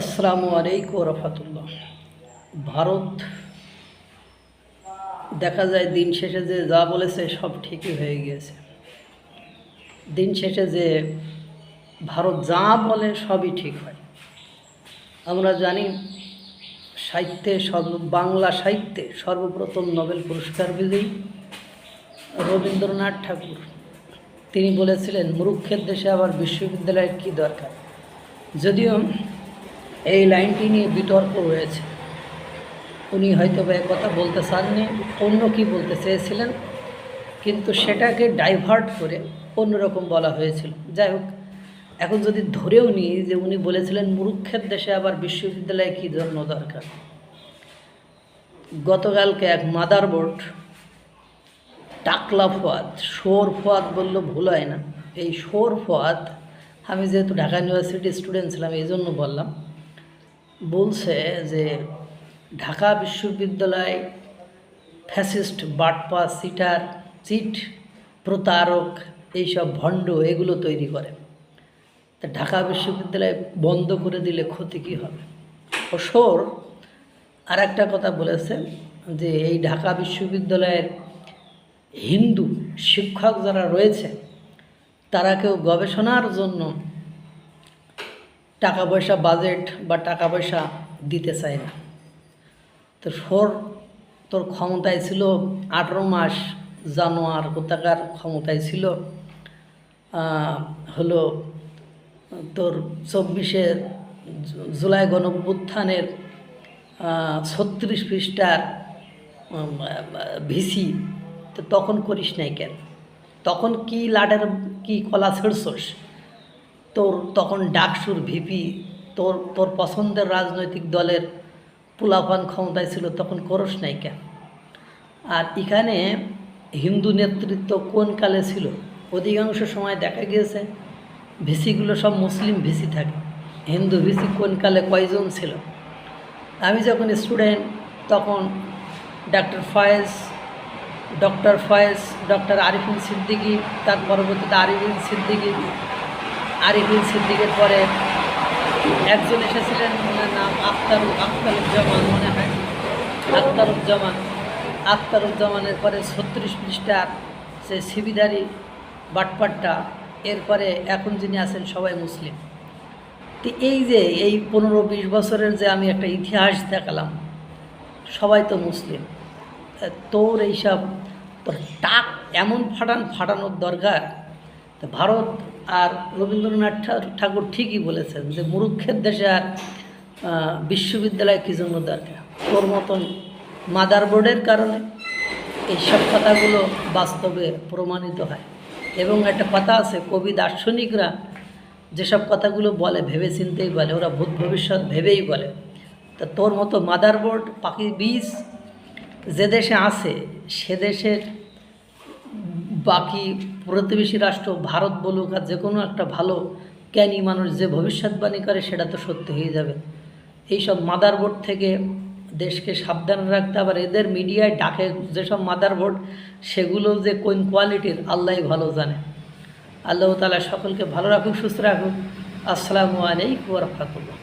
আসসালামু আলাইকুম রহমতুল্লাহ। ভারত দেখা যায় দিন শেষে যে যা বলেছে সব ঠিকই হয়ে গিয়েছে। দিন শেষে যে ভারত যা বলে সবই ঠিক হয়। আমরা জানি বাংলা সাহিত্যে সর্বপ্রথম নোবেল পুরস্কার বিজয়ী রবীন্দ্রনাথ ঠাকুর তিনি বলেছিলেন, মূর্খের দেশে আবার বিশ্ববিদ্যালয়ের কী দরকার। যদিও এই লাইনটি নিয়ে বিতর্ক রয়েছে, উনি হয়তো বা কথা বলতে চাননি, অন্য কি বলতে চেয়েছিলেন, কিন্তু সেটাকে ডাইভার্ট করে অন্যরকম বলা হয়েছিল। যাই হোক, এখন যদি ধরেও নিই যে উনি বলেছিলেন মূর্খের দেশে আবার বিশ্ববিদ্যালয়ে কী জন্য দরকার। গতকালকে এক মাদারবোর্ড টাকলা ফোয়াদ, শোর ফোয়াদ বললেও ভুল হয় না, এই শোর ফোয়াদ, আমি যেহেতু ঢাকা ইউনিভার্সিটির স্টুডেন্ট ছিলাম এই জন্য বললাম, বলছে যে ঢাকা বিশ্ববিদ্যালয় ফ্যাসিস্ট, বাটপা, চিট প্রতারক, এইসব ভণ্ড এগুলো তৈরি করে। তা ঢাকা বিশ্ববিদ্যালয় বন্ধ করে দিলে ক্ষতি কী হবে। অবসর আর একটা কথা বলেছে যে এই ঢাকা বিশ্ববিদ্যালয়ের হিন্দু শিক্ষক যারা রয়েছে তারা কেউ গবেষণার জন্য টাকা পয়সা, বাজেট বা টাকা পয়সা দিতে চায় না। তো তোর ক্ষমতায় ছিল 18 মাস, জানোয়ার কোথাকার ক্ষমতায় ছিল, হলো তোর 24শে জুলাই গণঅভ্যুত্থানের 36 পৃষ্ঠার ভিসি। তো তখন করিস নাই কেন? তখন কি লাটের কি কলা ছেড়ছস? তখন ডাকসুর ভিপি, তোর পছন্দের রাজনৈতিক দলের পোলাপান ক্ষমতায় ছিল, তখন করস নাই কেন? আর এখানে হিন্দু নেতৃত্ব কোন কালে ছিল? অধিকাংশ সময় দেখা গিয়েছে ভিসিগুলো সব মুসলিম ভিসি থাকে। হিন্দু ভিসি কোন কালে কয়জন ছিল? আমি যখন স্টুডেন্ট তখন ডক্টর ফয়েজ, ডক্টর আরিফিন সিদ্দিকী, তার পরবর্তীতে আরিফিন সিদ্দিকের পরে একজন এসেছিলেন, ওনার নাম আখতারুজ্জামান মনে হয়, আখতারুজ্জামানের পরে 36 পৃষ্ঠার সে সিবিধারী বাটপাট্টা, এরপরে এখন যিনি আছেন সবাই মুসলিম। তো এই যে এই 15-20 বছরের যে আমি একটা ইতিহাস দেখালাম, সবাই তো মুসলিম। তোর এইসব তোর টাক এমন ফাটানোর দরকার। তো ভারত আর রবীন্দ্রনাথ ঠাকুর ঠিকই বলেছেন যে মূর্খের দেশে আর বিশ্ববিদ্যালয় কী জন্য দরকার। তোর মতন মাদারবোর্ডের কারণে এইসব কথাগুলো বাস্তবে প্রমাণিত হয়। এবং একটা কথা আছে, কবি দার্শনিকরা যেসব কথাগুলো বলে ভেবে চিন্তেই বলে, ওরা ভূত ভবিষ্যৎ ভেবেই বলে। তা তোর মতো মাদারবোর্ড পাখি বীজ যে দেশে আছে সে দেশের বাকি প্রতিবেশী রাষ্ট্র ভারত বলুক আর যে কোনো একটা ভালো জ্ঞানী মানুষ যে ভবিষ্যৎবাণী করে সেটা তো সত্যি হয়ে যাবে। এইসব মাদারবোর্ড থেকে দেশকে সাবধান রাখতে। আবার এদের মিডিয়ায় ডাকে যেসব মাদারবোর্ড, সেগুলো যে কোন কোয়ালিটির আল্লাহই ভালো জানে। আল্লাহ তাআলা সকলকে ভালো রাখুক, সুস্থ রাখুক। আসসালামু আলাইকুম ওয়া রাহমাতুল্লাহ।